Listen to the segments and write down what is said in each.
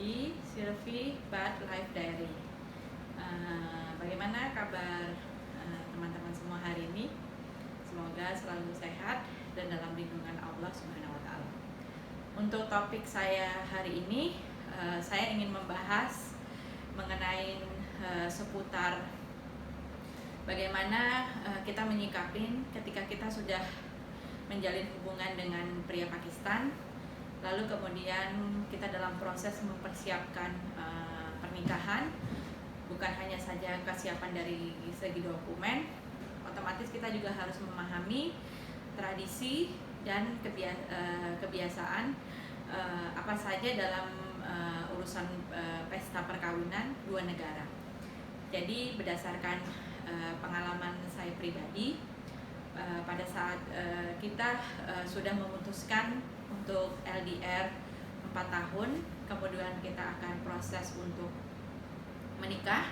di Sylvie Bad Life Diary. Bagaimana kabar teman-teman semua hari ini? Semoga selalu sehat dan dalam lindungan Allah Subhanahu wa Ta'ala. Untuk topik saya hari ini, saya ingin membahas mengenai seputar bagaimana kita menyikapin ketika kita sudah menjalin hubungan dengan pria Pakistan, lalu kemudian kita dalam proses mempersiapkan pernikahan. Bukan hanya saja kesiapan dari segi dokumen, otomatis kita juga harus memahami tradisi dan kebiasaan apa saja dalam urusan pesta perkawinan dua negara. Jadi berdasarkan pengalaman saya pribadi, pada saat kita sudah memutuskan untuk LDR 4 tahun, kemudian kita akan proses untuk menikah.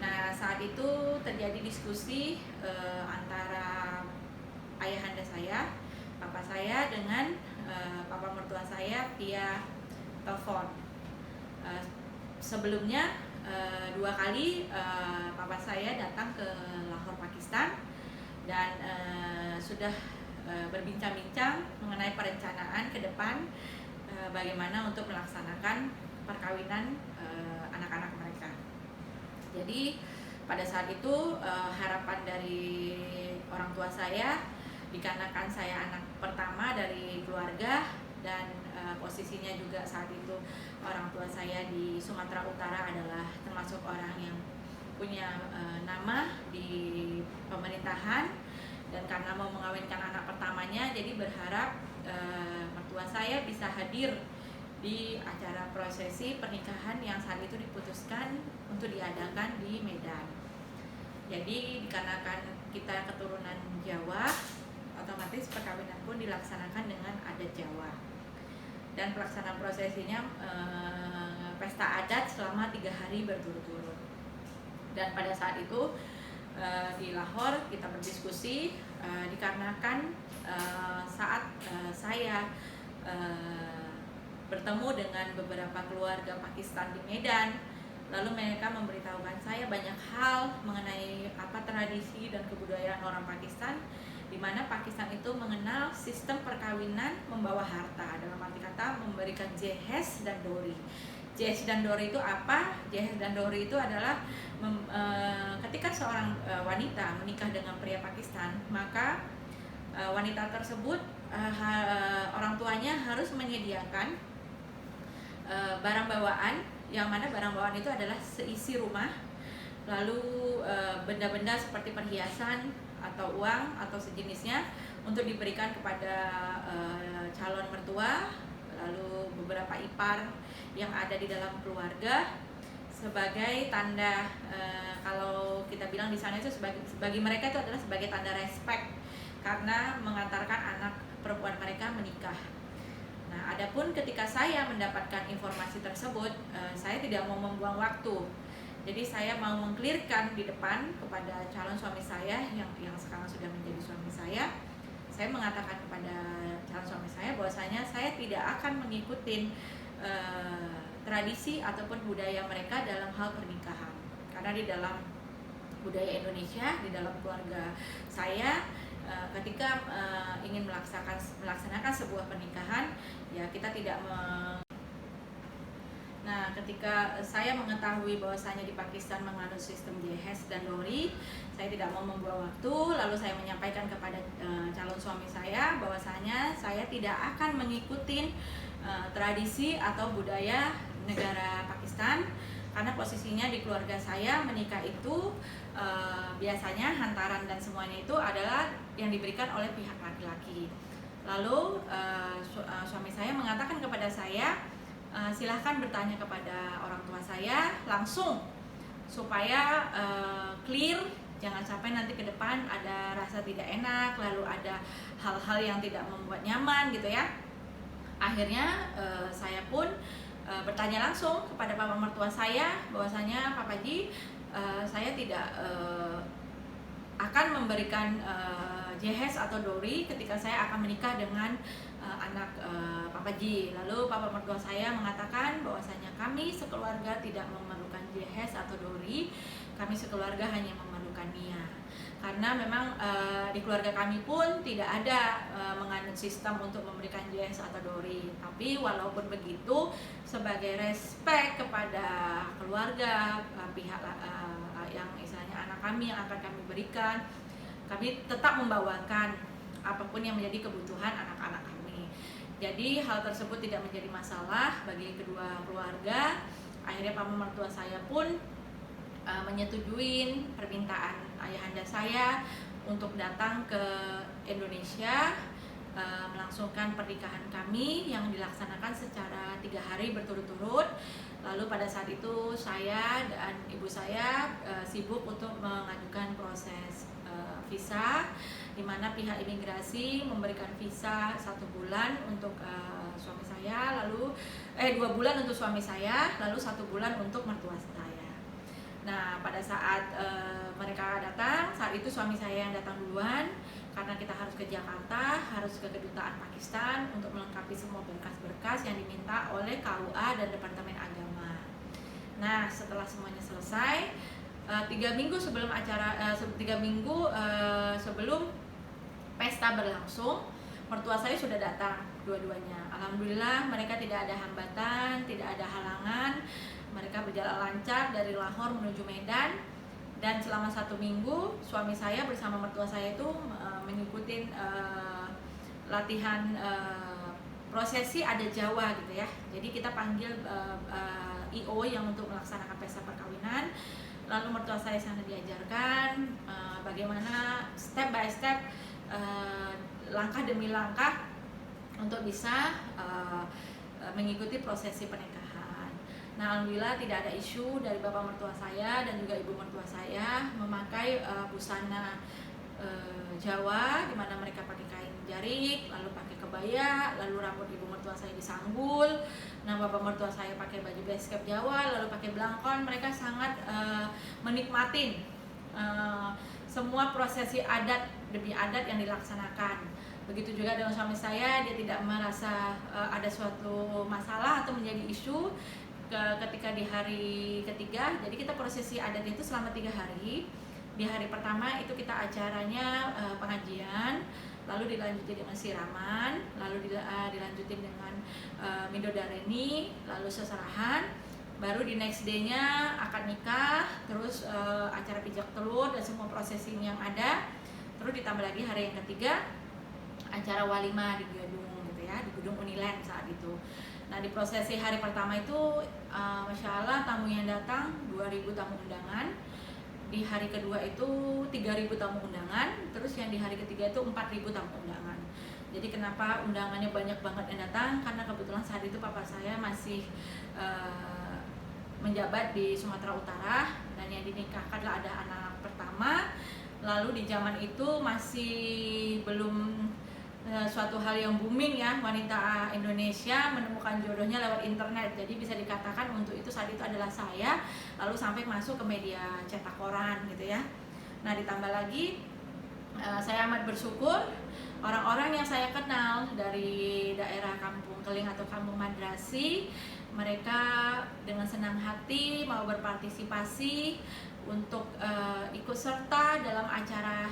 Nah, saat itu terjadi diskusi antara ayahanda saya, papa saya, dengan papa mertua saya via telepon. Sebelumnya 2 kali papa saya datang ke Lahore, Pakistan, dan sudah berbincang-bincang mengenai perencanaan ke depan bagaimana untuk melaksanakan perkawinan anak-anak mereka. Jadi pada saat itu harapan dari orang tua saya, dikarenakan saya anak pertama dari keluarga dan posisinya juga saat itu orang tua saya di Sumatera Utara adalah termasuk orang yang punya nama di pemerintahan, dan karena mau mengawinkan anak pertamanya, jadi berharap mertua saya bisa hadir di acara prosesi pernikahan yang saat itu diputuskan untuk diadakan di Medan. Jadi dikarenakan kita keturunan Jawa, otomatis perkawinan pun dilaksanakan dengan adat Jawa. Dan pelaksanaan prosesinya pesta adat selama 3 hari berturut-turut. Dan pada saat itu di Lahore kita berdiskusi dikarenakan saat saya bertemu dengan beberapa keluarga Pakistan di Medan, lalu mereka memberitahukan saya banyak hal mengenai apa tradisi dan kebudayaan orang Pakistan, di mana Pakistan itu mengenal sistem perkawinan membawa harta, dalam arti kata memberikan jehez dan dori. Jehez dan dori itu apa? Jehez dan dori itu adalah ketika seorang wanita menikah dengan pria Pakistan, maka wanita tersebut orang tuanya harus menyediakan barang bawaan, yang mana barang bawaan itu adalah seisi rumah, lalu benda-benda seperti perhiasan atau uang atau sejenisnya untuk diberikan kepada calon mertua, lalu beberapa ipar yang ada di dalam keluarga sebagai tanda kalau kita bilang di sana itu bagi mereka itu adalah sebagai tanda respect karena mengantarkan anak perempuan mereka menikah. Nah, adapun ketika saya mendapatkan informasi tersebut, saya tidak mau membuang waktu. Jadi saya mau mengklirkan di depan kepada calon suami saya yang sekarang sudah menjadi suami saya. Saya mengatakan kepada calon suami saya bahwasanya saya tidak akan mengikuti tradisi ataupun budaya mereka dalam hal pernikahan. Karena di dalam budaya Indonesia, di dalam keluarga saya, ketika ingin melaksanakan sebuah pernikahan, ya kita tidak Nah, ketika saya mengetahui bahwasanya di Pakistan menganut sistem jehez dan dori, saya tidak mau membuang waktu, lalu saya menyampaikan kepada calon suami saya bahwasanya saya tidak akan mengikuti tradisi atau budaya negara Pakistan, karena posisinya di keluarga saya menikah itu biasanya hantaran dan semuanya itu adalah yang diberikan oleh pihak laki-laki. Lalu suami saya mengatakan kepada saya, silahkan bertanya kepada orang tua saya langsung supaya clear, jangan sampai nanti ke depan ada rasa tidak enak, lalu ada hal-hal yang tidak membuat nyaman gitu ya. Akhirnya saya pun bertanya langsung kepada papa mertua saya bahwasanya Papaji, saya tidak akan memberikan jehez atau dori ketika saya akan menikah dengan anak Papaji. Lalu papa mertua saya mengatakan bahwasanya kami sekeluarga tidak memerlukan jihaz atau dori, kami sekeluarga hanya memerlukan niat. Karena memang di keluarga kami pun tidak ada menganut sistem untuk memberikan jihaz atau dori. Tapi walaupun begitu, sebagai respect kepada keluarga, pihak yang istilahnya anak kami yang akan kami berikan, kami tetap membawakan apapun yang menjadi kebutuhan anak-anak kami. Jadi hal tersebut tidak menjadi masalah bagi kedua keluarga. Akhirnya paman mertua saya pun menyetujui permintaan ayahanda saya untuk datang ke Indonesia, melangsungkan pernikahan kami yang dilaksanakan secara 3 hari berturut-turut. Lalu pada saat itu saya dan ibu saya sibuk untuk mengajukan proses visa, di mana pihak imigrasi memberikan visa 1 bulan untuk suami saya, lalu 2 bulan untuk suami saya, lalu 1 bulan untuk mertua saya. Nah, pada saat mereka datang, saat itu suami saya yang datang duluan, karena kita harus ke Jakarta, harus ke kedutaan Pakistan untuk melengkapi semua berkas-berkas yang diminta oleh KUA dan Departemen Agama. Nah, setelah semuanya selesai, 3 minggu sebelum acara, 3 minggu sebelum pesta berlangsung, mertua saya sudah datang dua-duanya. Alhamdulillah mereka tidak ada hambatan, tidak ada halangan. Mereka berjalan lancar dari Lahore menuju Medan, dan selama 1 minggu suami saya bersama mertua saya itu mengikuti latihan prosesi adat Jawa gitu ya. Jadi kita panggil IO yang untuk melaksanakan pesta perkawinan. Lalu mertua saya sana diajarkan bagaimana step by step, langkah demi langkah untuk bisa mengikuti prosesi pernikahan. Nah, alhamdulillah tidak ada isu dari bapak mertua saya dan juga ibu mertua saya memakai busana Jawa, di mana mereka pakai kain jarik, lalu pakai kebaya, lalu rambut ibu mertua saya disanggul. Nah, bapak mertua saya pakai baju basket Jawa, lalu pakai belangkon. Mereka sangat menikmatin semua prosesi adat demi adat yang dilaksanakan. Begitu juga dengan suami saya, dia tidak merasa ada suatu masalah atau menjadi isu ketika di hari ketiga. Jadi kita prosesi adat itu selama 3 hari. Di hari pertama itu kita acaranya pengajian, lalu dilanjutin dengan siraman, lalu dilanjutin dengan midodareni, lalu seserahan. Baru di next day-nya akad nikah, terus acara pijak telur dan semua prosesi yang ada. Terus ditambah lagi hari yang ketiga acara walimah di gedung gitu ya, di gedung Uniland saat itu. Nah, di prosesi hari pertama itu Masya Allah tamu yang datang 2.000 tamu undangan. Di hari kedua itu 3.000 tamu undangan. Terus yang di hari ketiga itu 4.000 tamu undangan. Jadi kenapa undangannya banyak banget yang datang? Karena kebetulan saat itu papa saya masih menjabat di Sumatera Utara, dan yang dinikahkanlah ada anak pertama. Lalu di zaman itu masih belum suatu hal yang booming ya, wanita Indonesia menemukan jodohnya lewat internet. Jadi bisa dikatakan untuk itu saat itu adalah saya, lalu sampai masuk ke media cetak koran gitu ya. Nah, ditambah lagi saya amat bersyukur orang-orang yang saya kenal dari daerah Kampung Keling atau Kampung Madrasi, mereka dengan senang hati mau berpartisipasi untuk ikut serta dalam acara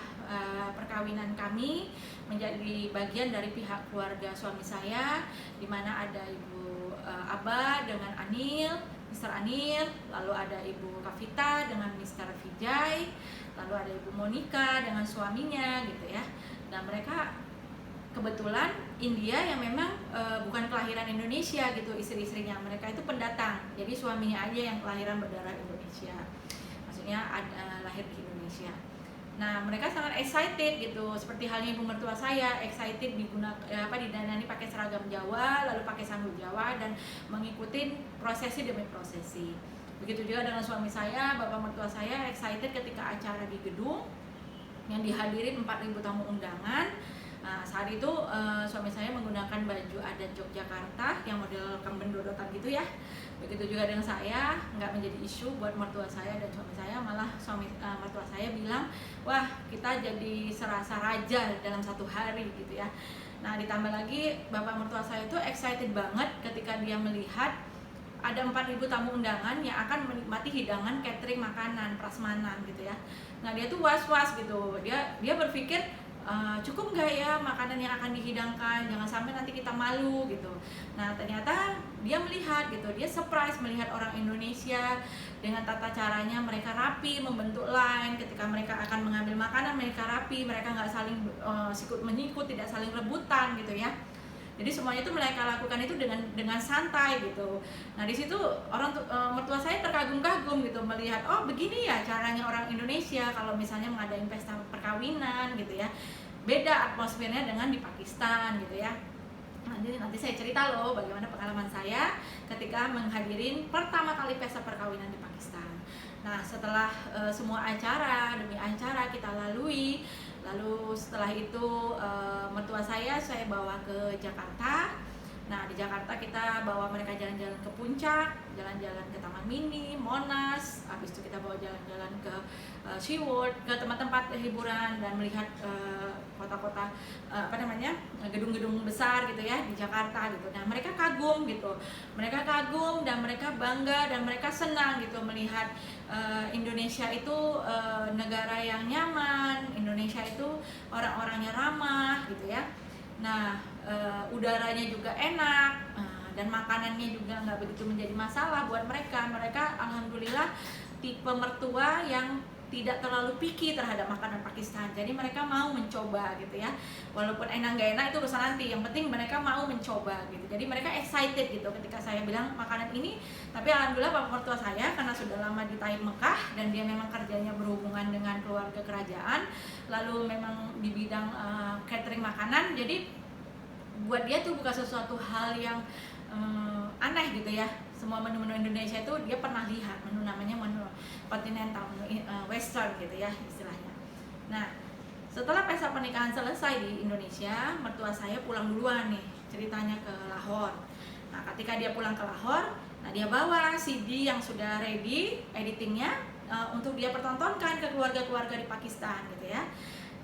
perkawinan kami, menjadi bagian dari pihak keluarga suami saya, di mana ada Ibu Aba dengan Anil, Mr. Anil, lalu ada Ibu Kavita dengan Mr. Vijay, lalu ada Ibu Monica dengan suaminya gitu ya. Dan mereka kebetulan India yang memang bukan kelahiran Indonesia gitu, istri-istrinya mereka itu pendatang, jadi suaminya aja yang kelahiran berdarah Indonesia, maksudnya lahir di Indonesia. Nah, mereka sangat excited gitu, seperti halnya ibu mertua saya excited didanani pakai seragam Jawa, lalu pakai sanggul Jawa dan mengikuti prosesi demi prosesi. Begitu juga dengan suami saya, bapak mertua saya excited ketika acara di gedung yang dihadirin 4.000 tamu undangan. Nah, saat itu suami saya menggunakan baju adat Yogyakarta yang model kemben dodotan gitu ya. Begitu juga dengan saya, nggak menjadi isu buat mertua saya dan suami saya, malah mertua saya bilang, wah kita jadi serasa raja dalam 1 hari gitu ya. Nah, ditambah lagi bapak mertua saya itu excited banget ketika dia melihat ada 4.000 tamu undangan yang akan menikmati hidangan catering makanan prasmanan gitu ya. Nah dia tuh was-was gitu, dia berpikir cukup nggak ya makanan yang akan dihidangkan, jangan sampai nanti kita malu gitu. Nah ternyata dia melihat gitu, dia surprise melihat orang Indonesia dengan tata caranya, mereka rapi membentuk line ketika mereka akan mengambil makanan, mereka rapi, mereka nggak saling sikut menyikut, tidak saling rebutan gitu ya. Jadi semuanya itu mereka lakukan itu dengan santai gitu. Nah di situ mertua saya terkagum-kagum gitu melihat, oh begini ya caranya orang Indonesia kalau misalnya mengadain pesta perkawinan gitu ya. Beda atmosfernya dengan di Pakistan gitu ya. Nanti saya cerita loh bagaimana pengalaman saya ketika menghadirin pertama kali pesta perkawinan di Pakistan. Nah setelah semua acara demi acara kita lalui, lalu setelah itu mertua saya bawa ke Jakarta. Nah di Jakarta kita bawa mereka jalan-jalan ke puncak, jalan-jalan ke Taman Mini, Monas, habis itu kita bawa jalan-jalan ke SeaWorld, ke tempat-tempat hiburan dan melihat kota-kota gedung-gedung besar gitu ya di Jakarta gitu. Nah mereka kagum gitu, mereka kagum dan mereka bangga dan mereka senang gitu melihat Indonesia itu negara yang nyaman, Indonesia itu orang-orangnya ramah gitu ya. Nah udaranya juga enak dan makanannya juga nggak begitu menjadi masalah buat mereka. Mereka alhamdulillah tipe mertua yang tidak terlalu picky terhadap makanan Pakistan, jadi mereka mau mencoba gitu ya, walaupun enak nggak enak itu urusan nanti, yang penting mereka mau mencoba gitu. Jadi mereka excited gitu ketika saya bilang makanan ini. Tapi alhamdulillah bapak mertua saya karena sudah lama di Taif Mekah dan dia memang kerjanya berhubungan dengan keluarga kerajaan, lalu memang di bidang catering makanan, jadi buat dia tuh bukan sesuatu hal yang aneh gitu ya. Semua menu-menu Indonesia itu dia pernah lihat, menu namanya menu kontinental, menu western gitu ya istilahnya. Nah setelah pesta pernikahan selesai di Indonesia, mertua saya pulang duluan nih ceritanya ke Lahore. Nah ketika dia pulang ke Lahore, nah dia bawa CD yang sudah ready editingnya untuk dia pertontonkan ke keluarga-keluarga di Pakistan gitu ya.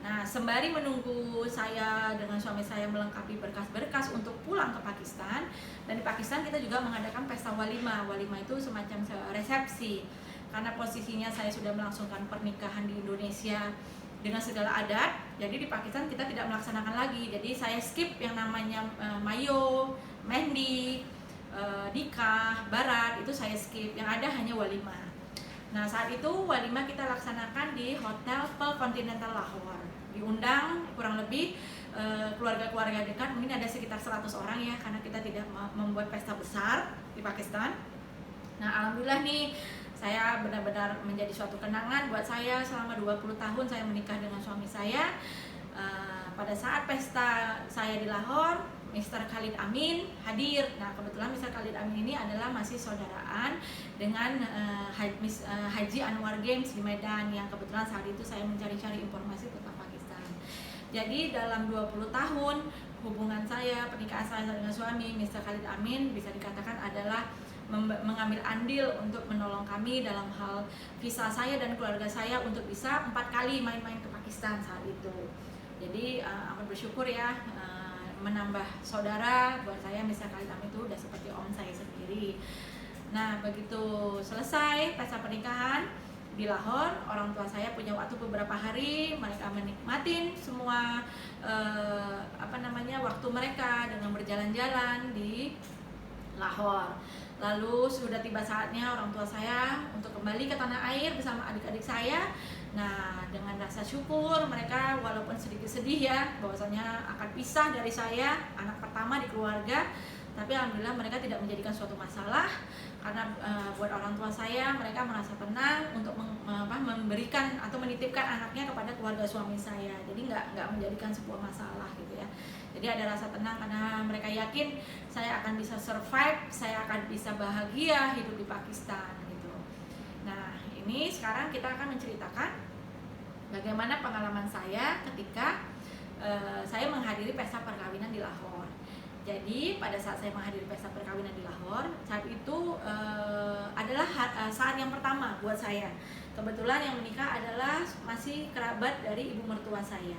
Nah sembari menunggu saya dengan suami saya melengkapi berkas-berkas untuk pulang ke Pakistan, dan di Pakistan kita juga mengadakan pesta walimah. Walimah itu semacam resepsi, karena posisinya saya sudah melangsungkan pernikahan di Indonesia dengan segala adat, jadi di Pakistan kita tidak melaksanakan lagi. Jadi saya skip yang namanya mayo, mehndi, nikah, barat, itu saya skip. Yang ada hanya walimah. Nah saat itu walimah kita laksanakan di Hotel Pearl Continental Lahore. Diundang kurang lebih keluarga-keluarga dekat, mungkin ada sekitar 100 orang ya, karena kita tidak membuat pesta besar di Pakistan. Nah alhamdulillah nih, saya benar-benar menjadi suatu kenangan buat saya selama 20 tahun saya menikah dengan suami saya. Pada saat pesta saya di Lahore, Mr. Khalid Amin hadir. Nah kebetulan Mr. Khalid Amin ini adalah masih saudaraan dengan Haji Anwar Games di Medan, yang kebetulan saat itu saya mencari-cari informasi tentang Pakistan. Jadi dalam 20 tahun hubungan saya, pernikahan saya dengan suami, Mr. Khalid Amin bisa dikatakan adalah mengambil andil untuk menolong kami dalam hal visa saya dan keluarga saya untuk bisa 4 kali main-main ke Pakistan saat itu. Jadi amat bersyukur ya, menambah saudara buat saya. Mr. Khalid Amin itu udah seperti om saya sendiri. Nah begitu selesai pesta pernikahan di Lahore, orang tua saya punya waktu beberapa hari, mereka menikmatin semua waktu mereka dengan berjalan-jalan di Lahore. Lalu sudah tiba saatnya orang tua saya untuk kembali ke tanah air bersama adik-adik saya. Nah dengan rasa syukur mereka walaupun sedikit sedih ya bahwasanya akan pisah dari saya, anak pertama di keluarga, tapi alhamdulillah mereka tidak menjadikan suatu masalah, karena buat orang tua saya mereka merasa tenang untuk memberikan atau menitipkan anaknya kepada keluarga suami saya. Jadi nggak menjadikan sebuah masalah gitu ya. Jadi ada rasa tenang karena mereka yakin saya akan bisa survive, saya akan bisa bahagia hidup di Pakistan gitu. Nah ini sekarang kita akan menceritakan bagaimana pengalaman saya ketika saya menghadiri pesta perkawinan di Lahore. Jadi pada saat saya menghadiri pesta perkawinan di Lahore, saat itu adalah saat yang pertama buat saya. Kebetulan yang menikah adalah masih kerabat dari ibu mertua saya.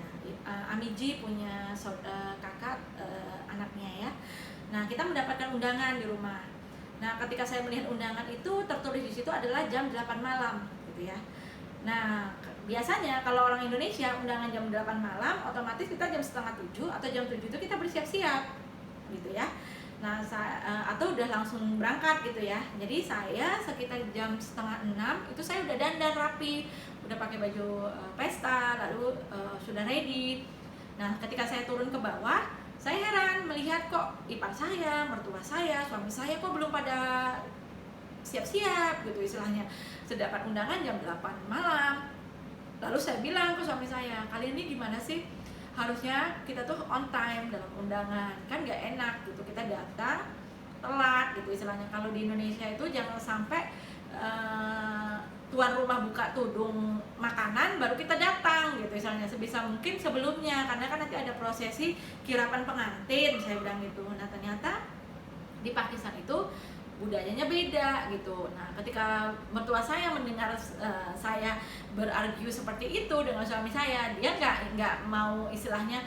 Amiji punya kakak anaknya ya. Nah kita mendapatkan undangan di rumah. Nah, ketika saya melihat undangan itu tertulis di situ adalah jam 8 malam gitu ya. Nah, biasanya kalau orang Indonesia undangan jam 8 malam, otomatis kita jam setengah 7 atau jam 7 itu kita bersiap-siap gitu ya. Nah, atau udah langsung berangkat gitu ya. Jadi saya sekitar jam setengah 6 itu saya udah dandan rapi, udah pakai baju pesta, lalu sudah ready. Nah, ketika saya turun ke bawah, saya heran melihat kok ipar saya, mertua saya, suami saya kok belum pada siap-siap gitu istilahnya. Sedangkan undangan jam 8 malam. Lalu saya bilang ke suami saya, kali ini gimana sih? Harusnya kita tuh on time dalam undangan, kan gak enak gitu, kita datang telat gitu istilahnya. Kalau di Indonesia itu jangan sampai tuan rumah buka tudung makanan baru kita datang gitu istilahnya, sebisa mungkin sebelumnya, karena kan nanti ada prosesi kirapan pengantin, saya bilang gitu. Nah, ternyata di Pakistan itu budayanya beda gitu. Nah, ketika mertua saya mendengar saya berargu seperti itu dengan suami saya, dia nggak mau istilahnya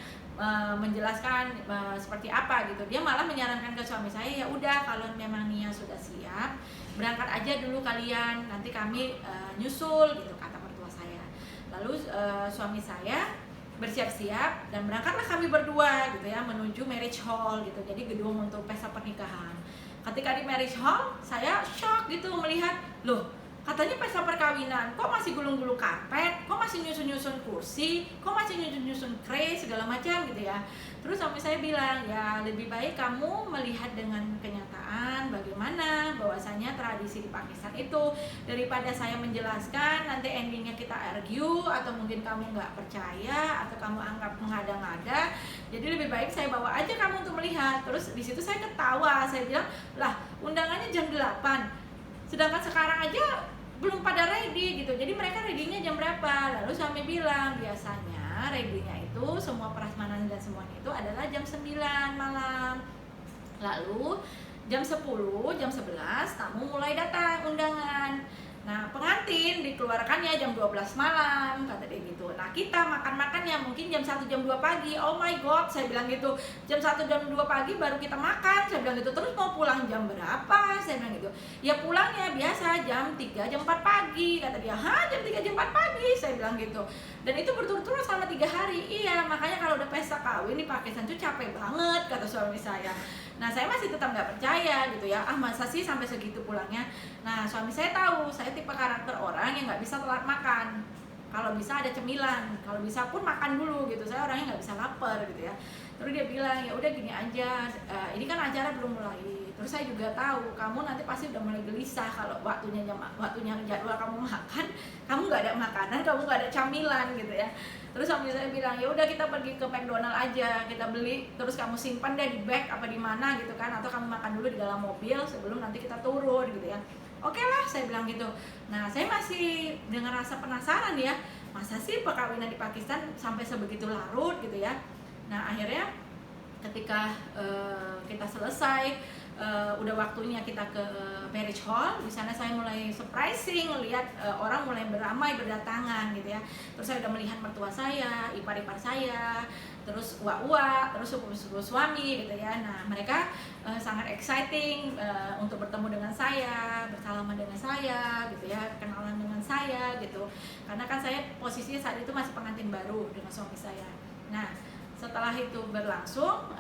menjelaskan seperti apa gitu. Dia malah menyarankan ke suami saya, ya udah kalau memang Nia sudah siap, berangkat aja dulu kalian, nanti kami nyusul gitu, kata mertua saya. Lalu suami saya bersiap-siap dan berangkatlah kami berdua gitu ya menuju marriage hall gitu. Jadi gedung untuk pesta pernikahan. Ketika di marriage hall, saya shock gitu melihat, loh, katanya pesta perkawinan, kok masih gulung-gulung karpet, kok masih nyusun-nyusun kursi, kok masih nyusun-nyusun tray segala macam gitu ya. Terus sampai saya bilang, ya lebih baik kamu melihat dengan kenyataan bagaimana bahwasanya tradisi di Pakistan itu, daripada saya menjelaskan nanti endingnya kita argue atau mungkin kamu nggak percaya atau kamu anggap mengada-ngada. Jadi lebih baik saya bawa aja kamu untuk melihat. Terus di situ saya ketawa, saya bilang, lah undangannya jam 8, sedangkan sekarang aja belum pada ready gitu. Jadi mereka ready-nya jam berapa? Lalu suami bilang, biasanya ready-nya itu semua prasmanan dan semuanya itu adalah jam 9 malam. Lalu jam 10, jam 11 tamu mulai datang undangan. Nah, pengantin dikeluarkannya jam 12 malam, kata dia gitu. Nah, kita makan-makannya mungkin jam 1, jam 2 pagi. Oh my god, saya bilang gitu. Jam 1, jam 2 pagi baru kita makan, saya bilang gitu. Terus mau pulang jam berapa? Saya bilang gitu. Ya pulangnya biasa jam 3, jam 4 pagi, kata dia. Hah, jam 3, jam 4 pagi? Saya bilang gitu. Dan itu berturut-turut selama 3 hari. Iya, makanya kalau udah pesta kawin di Pakistan tuh capek banget, kata suami saya. Nah, saya masih tetap nggak percaya gitu ya. Ah, masa sih sampai segitu pulangnya? Nah, suami saya tahu, saya tipe karakter orang yang nggak bisa telat makan. Kalau bisa ada cemilan, kalau bisa pun makan dulu gitu. Saya orangnya nggak bisa lapar gitu ya. Terus dia bilang, ya udah gini aja, ini kan acara belum mulai. Terus saya juga tahu kamu nanti pasti udah mulai gelisah kalau waktunya jadwal kamu makan, kamu nggak ada makanan, kamu nggak ada camilan gitu ya. Terus suami saya bilang, ya udah kita pergi ke McDonald aja, kita beli, terus kamu simpan deh di bag apa di mana gitu kan, atau kamu makan dulu di dalam mobil sebelum nanti kita turun gitu ya. Oke lah, saya bilang gitu. Nah, saya masih dengan rasa penasaran ya, masa sih perkawinan di Pakistan sampai sebegitu larut gitu ya. Nah, akhirnya ketika kita selesai, udah waktunya kita ke marriage hall, di sana saya mulai surprising lihat orang mulai beramai berdatangan gitu ya. Terus saya udah melihat mertua saya, ipar-ipar saya, terus uak-uak, terus sepupu-sepupu suami gitu ya. Nah, mereka sangat exciting untuk bertemu dengan saya, bersalaman dengan saya gitu ya, kenalan dengan saya gitu. Karena kan saya posisinya saat itu masih pengantin baru dengan suami saya. Nah, setelah itu berlangsung,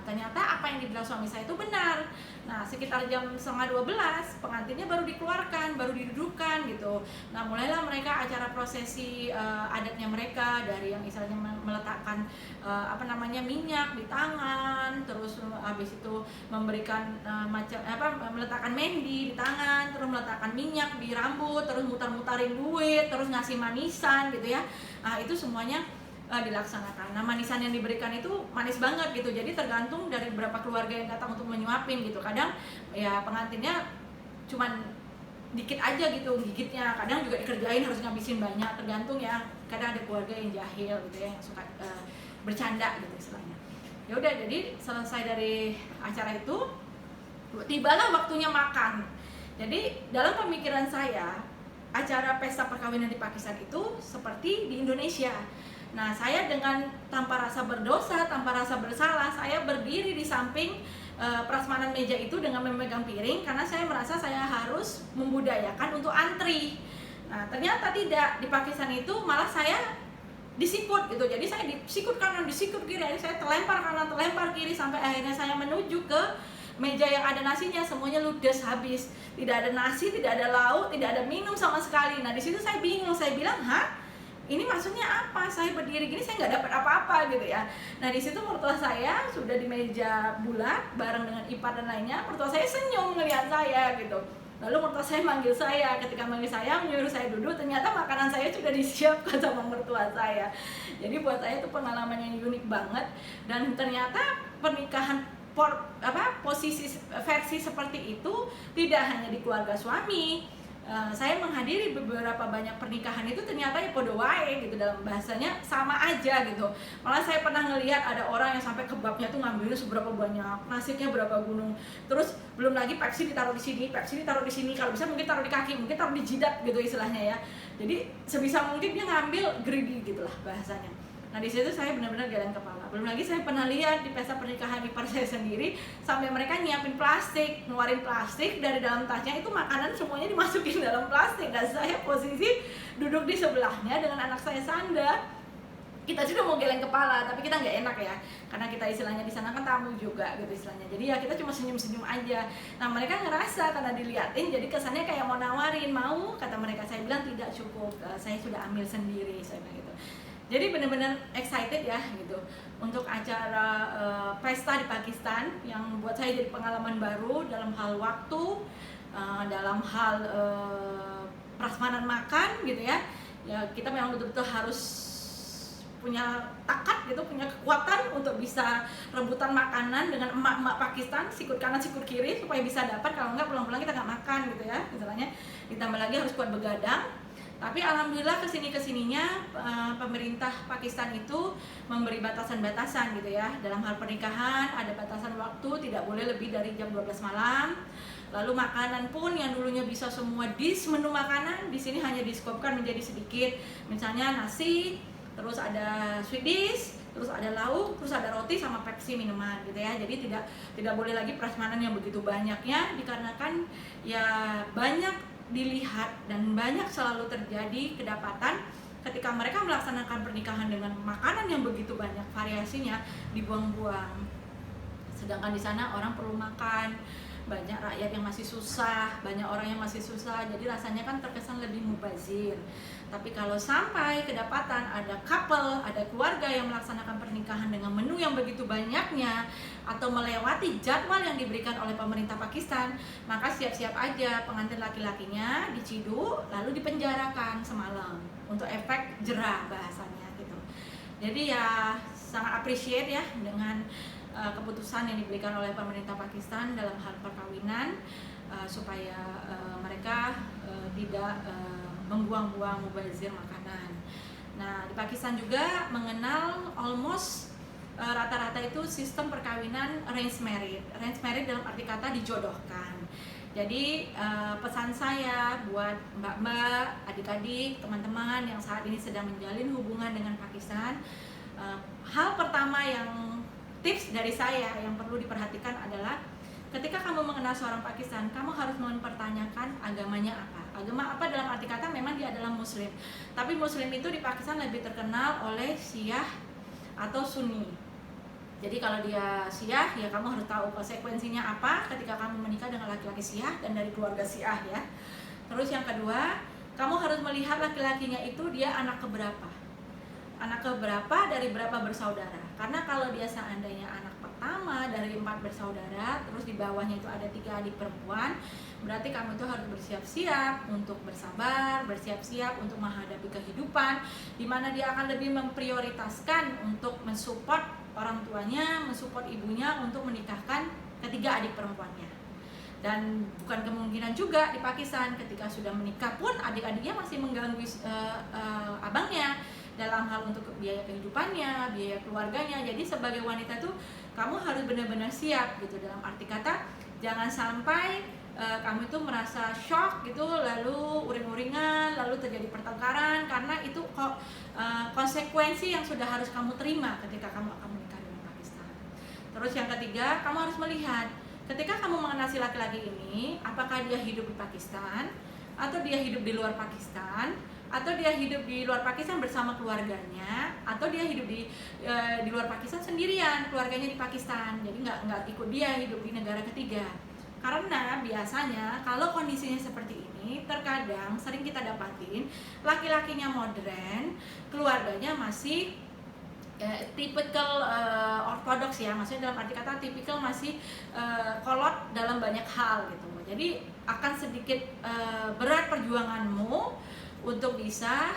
ternyata apa yang dibilang suami saya itu benar. Nah, sekitar jam 11:30 pengantinnya baru dikeluarkan, baru didudukkan gitu. Nah, mulailah mereka acara prosesi adatnya mereka, dari yang istilahnya meletakkan minyak di tangan, terus habis itu memberikan meletakkan mendi di tangan, terus meletakkan minyak di rambut, terus mutar-mutarin duit, terus ngasih manisan gitu ya. Nah, itu semuanya dilaksanakan. Nah, manisan yang diberikan itu manis banget gitu. Jadi tergantung dari berapa keluarga yang datang untuk menyuapin gitu. Kadang ya pengantinnya cuman dikit aja gitu gigitnya. Kadang juga dikerjain harus ngabisin banyak. Tergantung ya. Kadang ada keluarga yang jahil gitu ya, yang suka bercanda gitu istilahnya. Ya udah, jadi selesai dari acara itu, tibalah waktunya makan. Jadi dalam pemikiran saya, acara pesta perkawinan di Pakistan itu seperti di Indonesia. Nah, saya dengan tanpa rasa berdosa, tanpa rasa bersalah, saya berdiri di samping prasmanan meja itu dengan memegang piring, karena saya merasa saya harus membudayakan untuk antri. Nah ternyata tidak, di Pakistan itu malah saya disikut gitu, jadi saya disikut kanan, disikut kiri, saya terlempar kanan, terlempar kiri, sampai akhirnya saya menuju ke meja yang ada nasinya, semuanya ludes habis, tidak ada nasi, tidak ada lauk, tidak ada minum sama sekali. Nah di situ saya bingung, saya bilang, ini maksudnya apa? Saya berdiri gini saya nggak dapat apa-apa gitu ya. Nah di situ mertua saya sudah di meja bulat bareng dengan ipar dan lainnya, mertua saya senyum melihat saya gitu. Lalu mertua saya manggil saya, ketika manggil saya menyuruh saya duduk, ternyata makanan saya sudah disiapkan sama mertua saya. Jadi buat saya itu pengalaman yang unik banget, dan ternyata pernikahan posisi versi seperti itu tidak hanya di keluarga suami. Saya menghadiri beberapa banyak pernikahan itu ternyata ya podo wae gitu, dalam bahasanya sama aja gitu. Malah saya pernah ngelihat ada orang yang sampai kebabnya tuh ngambilnya seberapa banyak, nasinya berapa gunung. Terus belum lagi Pepsi ditaruh di sini, Pepsi ditaruh di sini, kalau bisa mungkin taruh di kaki, mungkin taruh di jidat gitu istilahnya ya. Jadi sebisa mungkin dia ngambil greedy gitulah bahasanya. Nah di situ saya benar-benar geleng kepala. Belum lagi saya pernah lihat di pesta pernikahan ipar saya sendiri, sampai mereka nyiapin plastik, ngeluarin plastik dari dalam tasnya, itu makanan semuanya dimasukin dalam plastik, dan saya posisi duduk di sebelahnya dengan anak saya sandar. Kita sudah mau geleng kepala, tapi kita nggak enak ya, karena kita istilahnya di sana kan tamu juga gitu istilahnya. Jadi ya kita cuma senyum-senyum aja. Nah mereka ngerasa karena diliatin, jadi kesannya kayak mau nawarin, mau, kata mereka. Saya bilang tidak cukup, saya sudah ambil sendiri, saya bilang gitu. Jadi benar-benar excited ya gitu untuk acara pesta di Pakistan, yang buat saya jadi pengalaman baru dalam hal waktu, dalam hal prasmanan makan gitu ya. Ya kita memang betul-betul harus punya takat gitu, punya kekuatan untuk bisa rebutan makanan dengan emak-emak Pakistan, sikut kanan sikut kiri supaya bisa dapat, kalau enggak pulang-pulang kita nggak makan gitu ya misalnya. Ditambah lagi harus kuat begadang. Tapi alhamdulillah kesininya pemerintah Pakistan itu memberi batasan-batasan gitu ya. Dalam hal pernikahan ada batasan waktu, tidak boleh lebih dari jam 12 malam. Lalu makanan pun yang dulunya bisa semua dish menu makanan, di sini hanya diskopkan menjadi sedikit. Misalnya nasi, terus ada sweet dish, terus ada lauk, terus ada roti sama Pepsi minuman gitu ya. Jadi tidak boleh lagi prasmanan yang begitu banyaknya, dikarenakan ya banyak dilihat dan banyak selalu terjadi kedapatan ketika mereka melaksanakan pernikahan dengan makanan yang begitu banyak variasinya dibuang-buang. Sedangkan di sana orang perlu makan, banyak rakyat yang masih susah, banyak orang yang masih susah, jadi rasanya kan terkesan lebih mubazir. Tapi kalau sampai kedapatan ada couple, ada keluarga yang melaksanakan pernikahan dengan menu yang begitu banyaknya, atau melewati jadwal yang diberikan oleh pemerintah Pakistan, maka siap-siap aja pengantin laki-lakinya diciduk lalu dipenjarakan semalam untuk efek jerah bahasanya gitu. Jadi ya sangat appreciate ya dengan keputusan yang diberikan oleh pemerintah Pakistan dalam hal perkawinan, supaya mereka tidak membuang-buang mubazir makanan. Nah di Pakistan juga mengenal almost rata-rata itu sistem perkawinan arranged marriage. Arranged marriage dalam arti kata dijodohkan. Jadi pesan saya buat mbak-mbak, adik-adik, teman-teman yang saat ini sedang menjalin hubungan dengan Pakistan, hal pertama yang tips dari saya yang perlu diperhatikan adalah ketika kamu mengenal seorang Pakistan, kamu harus mempertanyakan agamanya apa. Agama apa dalam arti kata memang dia adalah Muslim, tapi Muslim itu di Pakistan lebih terkenal oleh Syiah atau Sunni. Jadi kalau dia Syiah, ya kamu harus tahu konsekuensinya apa ketika kamu menikah dengan laki-laki Syiah dan dari keluarga Syiah ya. Terus yang kedua, kamu harus melihat laki-lakinya itu dia anak keberapa. Anak keberapa dari berapa bersaudara. Karena kalau dia seandainya anak pertama dari 4 bersaudara, terus di bawahnya itu ada 3 adik perempuan, berarti kamu itu harus bersiap-siap untuk bersabar, bersiap-siap untuk menghadapi kehidupan, di mana dia akan lebih memprioritaskan untuk mensupport orang tuanya, mensupport ibunya untuk menikahkan ketiga adik perempuannya. Dan bukan kemungkinan juga di Pakistan ketika sudah menikah pun adik-adiknya masih mengganggu abangnya dalam hal untuk biaya kehidupannya, biaya keluarganya. Jadi sebagai wanita tuh kamu harus benar-benar siap gitu, dalam arti kata jangan sampai kamu itu merasa shock gitu, lalu uring-uringan, lalu terjadi pertengkaran, karena itu konsekuensi yang sudah harus kamu terima ketika kamu akan menikah dengan Pakistan. Terus yang ketiga, kamu harus melihat ketika kamu mengenal si laki-laki ini, apakah dia hidup di Pakistan, atau dia hidup di luar Pakistan, atau dia hidup di luar Pakistan bersama keluarganya, atau dia hidup di luar Pakistan sendirian, keluarganya di Pakistan, jadi nggak ikut dia hidup di negara ketiga. Karena biasanya kalau kondisinya seperti ini, terkadang sering kita dapatin laki-lakinya modern, keluarganya masih tipikal ortodoks ya, maksudnya dalam arti kata tipikal masih kolot dalam banyak hal gitu. Jadi akan sedikit berat perjuanganmu untuk bisa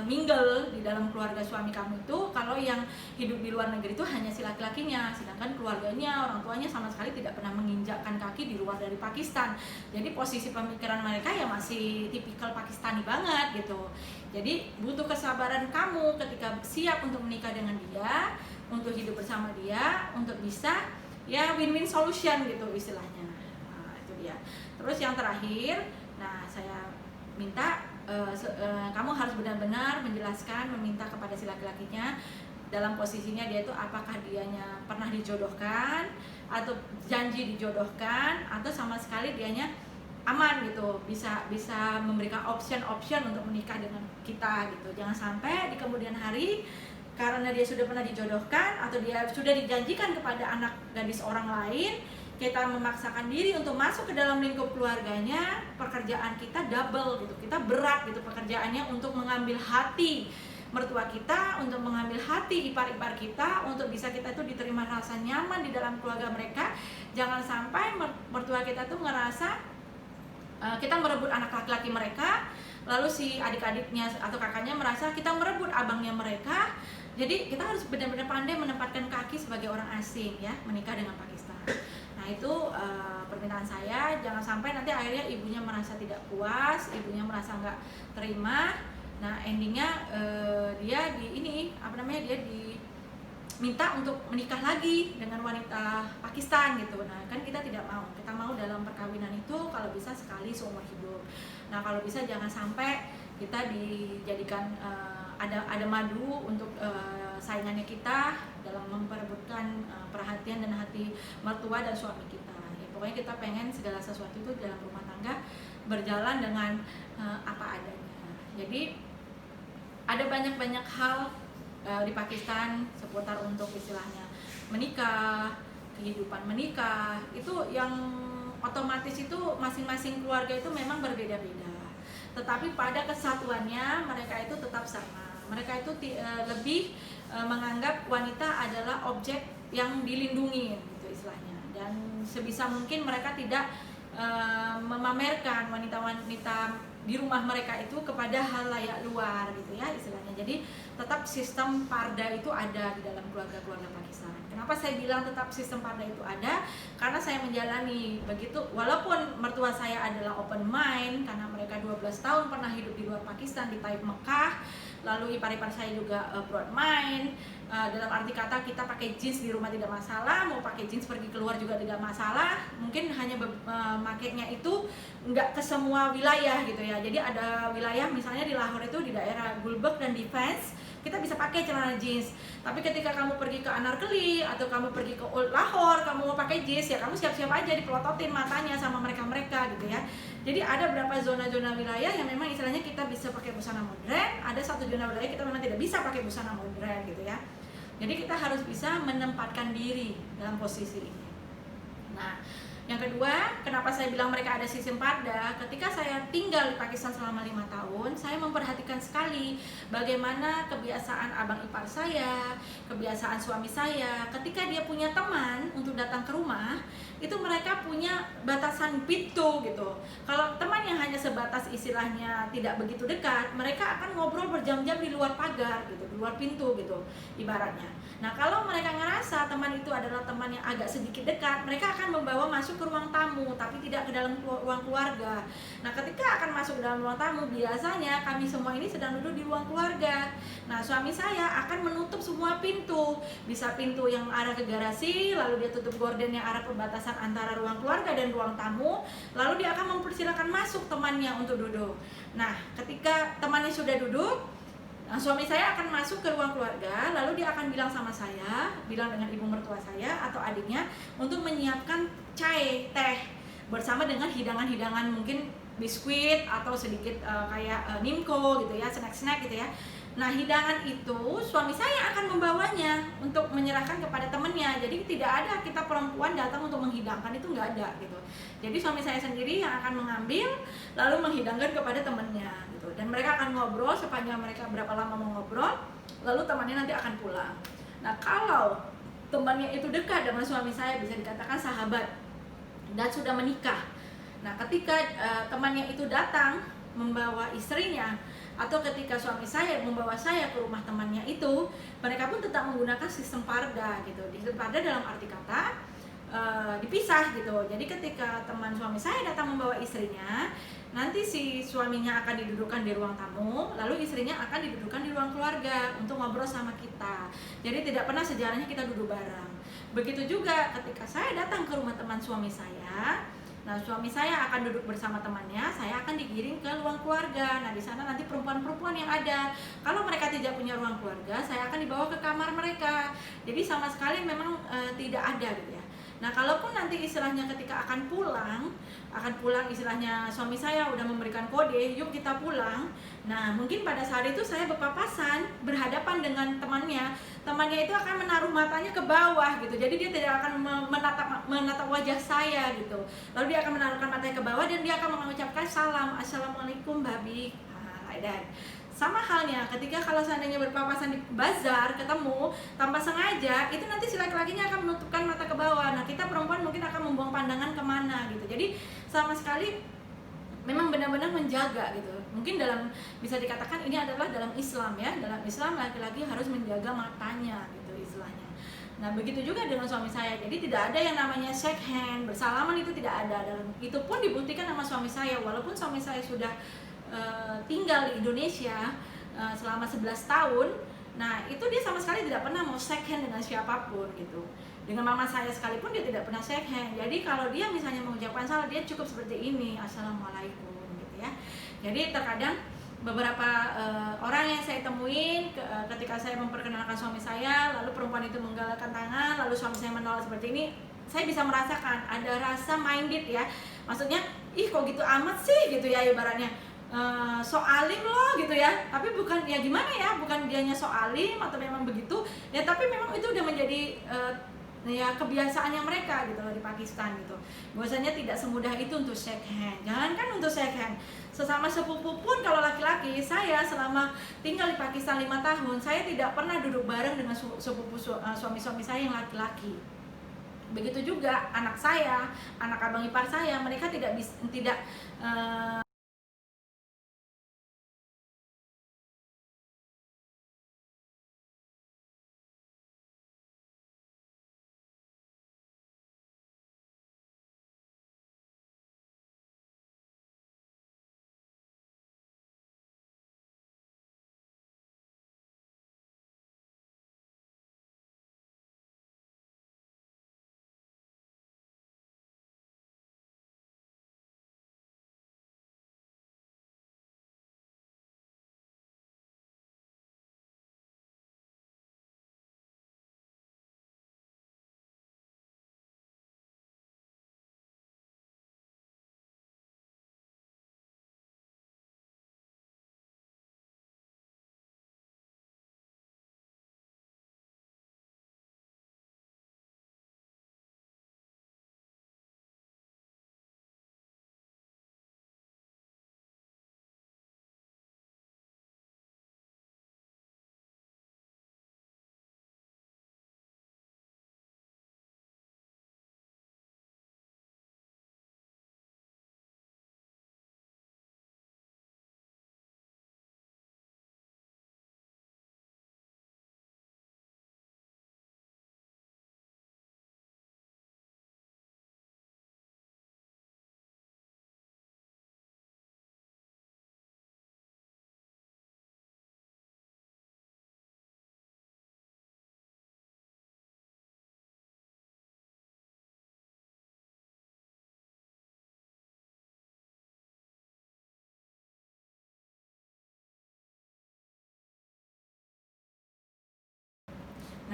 mingle di dalam keluarga suami kamu itu kalau yang hidup di luar negeri itu hanya si laki-lakinya, sedangkan keluarganya, orang tuanya sama sekali tidak pernah menginjakkan kaki di luar dari Pakistan. Jadi posisi pemikiran mereka ya masih tipikal Pakistani banget gitu. Jadi butuh kesabaran kamu ketika siap untuk menikah dengan dia, untuk hidup bersama dia, untuk bisa ya win-win solution gitu istilahnya. Nah, itu dia. Terus yang terakhir, nah saya minta kamu harus benar-benar menjelaskan, meminta kepada si laki-lakinya dalam posisinya dia itu apakah dianya pernah dijodohkan atau janji dijodohkan atau sama sekali dianya aman gitu, bisa memberikan option untuk menikah dengan kita gitu. Jangan sampai di kemudian hari karena dia sudah pernah dijodohkan atau dia sudah dijanjikan kepada anak gadis orang lain, kita memaksakan diri untuk masuk ke dalam lingkup keluarganya, pekerjaan kita double gitu, kita berat gitu pekerjaannya untuk mengambil hati mertua kita, untuk mengambil hati ipar-ipar kita, untuk bisa kita itu diterima rasa nyaman di dalam keluarga mereka. Jangan sampai mertua kita tuh ngerasa kita merebut anak laki-laki mereka, lalu si adik-adiknya atau kakaknya merasa kita merebut abangnya mereka. Jadi kita harus benar-benar pandai menempatkan kaki sebagai orang asing ya, menikah dengan Pakistan. Nah itu permintaan saya, jangan sampai nanti akhirnya ibunya merasa tidak puas, ibunya merasa nggak terima. Nah endingnya dia dia diminta untuk menikah lagi dengan wanita Pakistan gitu. Nah kan kita tidak mau, kita mau dalam perkawinan itu kalau bisa sekali seumur hidup. Nah kalau bisa jangan sampai kita dijadikan ada madu untuk saingannya kita dalam memperebutkan perhatian dan hati mertua dan suami kita. Ya, pokoknya kita pengen segala sesuatu itu dalam rumah tangga berjalan dengan apa adanya. Jadi ada banyak hal di Pakistan seputar untuk istilahnya menikah, kehidupan menikah itu yang otomatis itu masing-masing keluarga itu memang berbeda-beda. Tetapi pada kesatuannya mereka itu tetap sama. Mereka itu lebih menganggap wanita adalah objek yang dilindungi gitu istilahnya, dan sebisa mungkin mereka tidak memamerkan wanita-wanita di rumah mereka itu kepada halayak luar gitu ya istilahnya. Jadi tetap sistem parda itu ada di dalam keluarga-keluarga Pakistan. Kenapa saya bilang tetap sistem parda itu ada? Karena saya menjalani begitu, walaupun mertua saya adalah open mind karena mereka 12 tahun pernah hidup di luar Pakistan di Taib Mekah. Lalu ipar-ipar saya juga broad mind, dalam arti kata kita pakai jeans di rumah tidak masalah, mau pakai jeans pergi keluar juga tidak masalah. Mungkin hanya makainya itu nggak ke semua wilayah gitu ya. Jadi ada wilayah misalnya di Lahore itu di daerah Gulberg dan Defense kita bisa pakai celana jeans. Tapi ketika kamu pergi ke Anarkali atau kamu pergi ke Old Lahore, kamu mau pakai jeans ya kamu siap-siap aja dipelototin matanya sama mereka gitu ya. Jadi ada beberapa zona-zona wilayah yang memang istilahnya kita bisa pakai busana modern, ada satu zona wilayah kita memang tidak bisa pakai busana modern gitu ya. Jadi kita harus bisa menempatkan diri dalam posisi ini. Nah, yang kedua, kenapa saya bilang mereka ada sistem parda? Ketika saya tinggal di Pakistan selama 5 tahun, saya memperhatikan sekali bagaimana kebiasaan abang ipar saya, kebiasaan suami saya. Ketika dia punya teman untuk datang ke rumah, itu mereka punya batasan pintu gitu. Kalau teman yang hanya sebatas istilahnya tidak begitu dekat, mereka akan ngobrol berjam-jam di luar pagar gitu, di luar pintu gitu ibaratnya. Nah kalau mereka ngerasa teman itu adalah teman yang agak sedikit dekat, mereka akan membawa masuk ke ruang tamu, tapi tidak ke dalam ruang keluarga. Nah ketika akan masuk ke dalam ruang tamu, biasanya kami semua ini sedang duduk di ruang keluarga. Nah suami saya akan menutup semua pintu, bisa pintu yang arah ke garasi, lalu dia tutup gorden yang arah perbatasan antara ruang keluarga dan ruang tamu, lalu dia akan mempersilakan masuk temannya untuk duduk. Nah ketika temannya sudah duduk, Nah, suami saya akan masuk ke ruang keluarga, lalu dia akan bilang sama saya, bilang dengan ibu mertua saya atau adiknya untuk menyiapkan teh bersama dengan hidangan-hidangan, mungkin biskuit atau sedikit kayak Nimco gitu ya, snack-snack gitu ya. Nah, hidangan itu suami saya akan membawanya untuk menyerahkan kepada temannya. Jadi tidak ada kita perempuan datang untuk menghidangkan, itu nggak ada gitu. Jadi suami saya sendiri yang akan mengambil lalu menghidangkan kepada temannya gitu. Dan mereka akan ngobrol sepanjang mereka berapa lama mau ngobrol, lalu temannya nanti akan pulang. Nah, kalau temannya itu dekat dengan suami saya, bisa dikatakan sahabat dan sudah menikah. Nah, ketika temannya itu datang membawa istrinya, atau ketika suami saya membawa saya ke rumah temannya itu, mereka pun tetap menggunakan sistem parda gitu. Sistem parda dalam arti kata dipisah gitu. Jadi ketika teman suami saya datang membawa istrinya, nanti si suaminya akan didudukkan di ruang tamu, lalu istrinya akan didudukkan di ruang keluarga untuk ngobrol sama kita. Jadi tidak pernah sejarahnya kita duduk bareng. Begitu juga ketika saya datang ke rumah teman suami saya, nah, suami saya akan duduk bersama temannya, saya akan digiring ke ruang keluarga. Nah, di sana nanti perempuan-perempuan yang ada. Kalau mereka tidak punya ruang keluarga, saya akan dibawa ke kamar mereka. Jadi sama sekali memang tidak ada gitu ya. Nah, kalaupun nanti istilahnya ketika akan pulang istilahnya suami saya udah memberikan kode, yuk kita pulang. Nah, mungkin pada saat itu saya berpapasan, berhadapan dengan temannya. Temannya itu akan menaruh matanya ke bawah gitu. Jadi dia tidak akan menatap wajah saya gitu. Lalu dia akan menaruhkan matanya ke bawah dan dia akan mengucapkan salam, assalamualaikum babi. Nah, dan sama halnya ketika kalau seandainya berpapasan di bazar ketemu tanpa sengaja, itu nanti si laki-lakinya akan menutupkan mata ke bawah. Nah, kita perempuan mungkin akan membuang pandangan kemana gitu. Jadi sama sekali memang benar-benar menjaga gitu. Mungkin dalam, bisa dikatakan ini adalah dalam Islam ya. Dalam Islam laki-laki harus menjaga matanya gitu istilahnya. Nah, begitu juga dengan suami saya. Jadi tidak ada yang namanya shake hand, bersalaman, itu tidak ada. Dan itu pun dibuktikan sama suami saya. Walaupun suami saya sudah tinggal di Indonesia selama 11 tahun. Nah, itu dia sama sekali tidak pernah mau shake hand dengan siapapun gitu. Dengan mama saya sekalipun dia tidak pernah shake hand. Jadi kalau dia misalnya mengucapkan salam, dia cukup seperti ini, assalamualaikum gitu ya. Jadi terkadang beberapa orang yang saya temuin ketika saya memperkenalkan suami saya, lalu perempuan itu menggalakkan tangan, lalu suami saya menolak seperti ini, saya bisa merasakan ada rasa minded ya. Maksudnya, ih kok gitu amat sih gitu ya ibaratnya. So alim loh gitu ya, tapi bukan ya gimana ya, bukan dianya so alim atau memang begitu ya, tapi memang itu udah menjadi ya kebiasaannya mereka gitu loh di Pakistan gitu. Bahwasanya tidak semudah itu untuk shake hand. Jangankan untuk shake hand, sesama sepupu pun kalau laki-laki, saya selama tinggal di Pakistan 5 tahun, saya tidak pernah duduk bareng dengan sepupu suami-suami saya yang laki-laki. Begitu juga anak saya, anak abang ipar saya, mereka tidak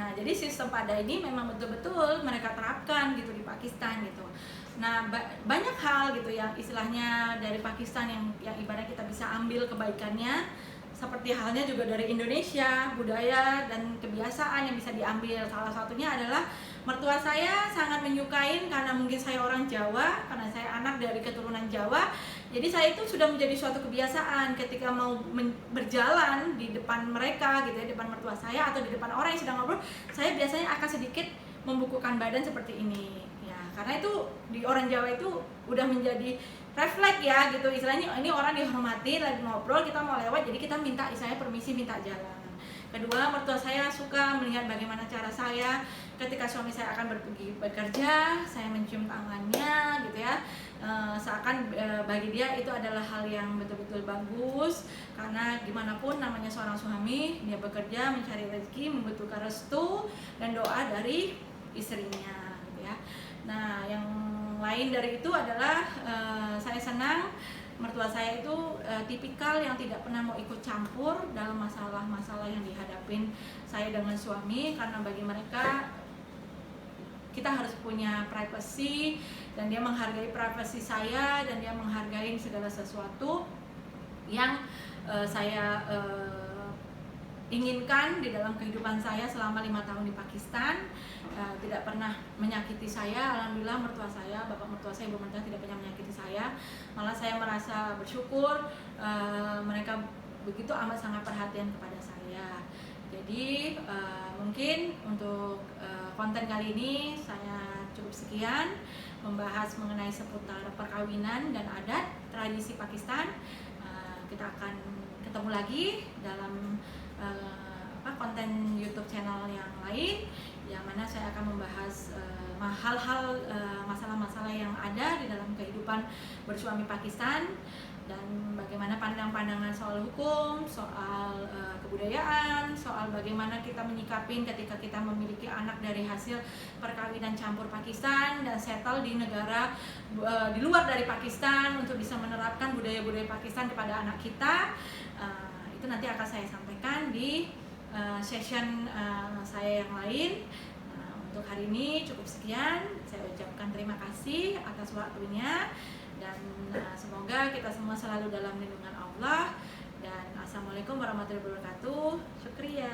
Nah, jadi sistem pada ini memang betul-betul mereka terapkan gitu di Pakistan gitu. Nah, banyak hal gitu yang istilahnya dari Pakistan yang ibarat kita bisa ambil kebaikannya, seperti halnya juga dari Indonesia, budaya dan kebiasaan yang bisa diambil. Salah satunya adalah mertua saya sangat menyukai, karena mungkin saya orang Jawa, karena saya anak dari keturunan Jawa. Jadi saya itu sudah menjadi suatu kebiasaan ketika mau berjalan di depan mereka gitu ya, di depan mertua saya atau di depan orang yang sedang ngobrol, saya biasanya akan sedikit membukukan badan seperti ini. Ya, karena itu di orang Jawa itu udah menjadi refleks ya gitu, istilahnya ini orang dihormati, lagi ngobrol kita mau lewat, jadi kita minta, saya permisi, minta jalan. Kedua, mertua saya suka melihat bagaimana cara saya ketika suami saya akan pergi bekerja, saya mencium tangannya gitu ya, seakan bagi dia itu adalah hal yang betul-betul bagus, karena gimana pun namanya seorang suami, dia bekerja mencari rezeki, membutuhkan restu dan doa dari istrinya gitu ya. Nah, yang lain dari itu adalah saya senang mertua saya itu tipikal yang tidak pernah mau ikut campur dalam masalah-masalah yang dihadapin saya dengan suami, karena bagi mereka kita harus punya privacy dan dia menghargai privasi saya, dan dia menghargai segala sesuatu yang saya inginkan di dalam kehidupan saya selama 5 tahun di Pakistan. Tidak pernah menyakiti saya, alhamdulillah. Mertua saya, bapak mertua saya, ibu mertua tidak pernah menyakiti saya, malah saya merasa bersyukur mereka begitu amat sangat perhatian kepada saya. Jadi mungkin untuk konten kali ini saya cukup sekian, membahas mengenai seputar perkawinan dan adat tradisi Pakistan. Kita akan ketemu lagi dalam konten YouTube channel yang lain, yang mana saya akan membahas hal-hal masalah-masalah yang ada di dalam kehidupan bersuami Pakistan, dan bagaimana pandangan soal hukum, soal kebudayaan, soal bagaimana kita menyikapi ketika kita memiliki anak dari hasil perkawinan campur Pakistan dan settle di negara di luar dari Pakistan untuk bisa menerapkan budaya-budaya Pakistan kepada anak kita. Itu nanti akan saya sampaikan di session saya yang lain. Untuk hari ini cukup sekian, saya ucapkan terima kasih atas waktunya, dan semoga kita semua selalu dalam lindungan Allah, dan assalamualaikum warahmatullahi wabarakatuh. Syukriya.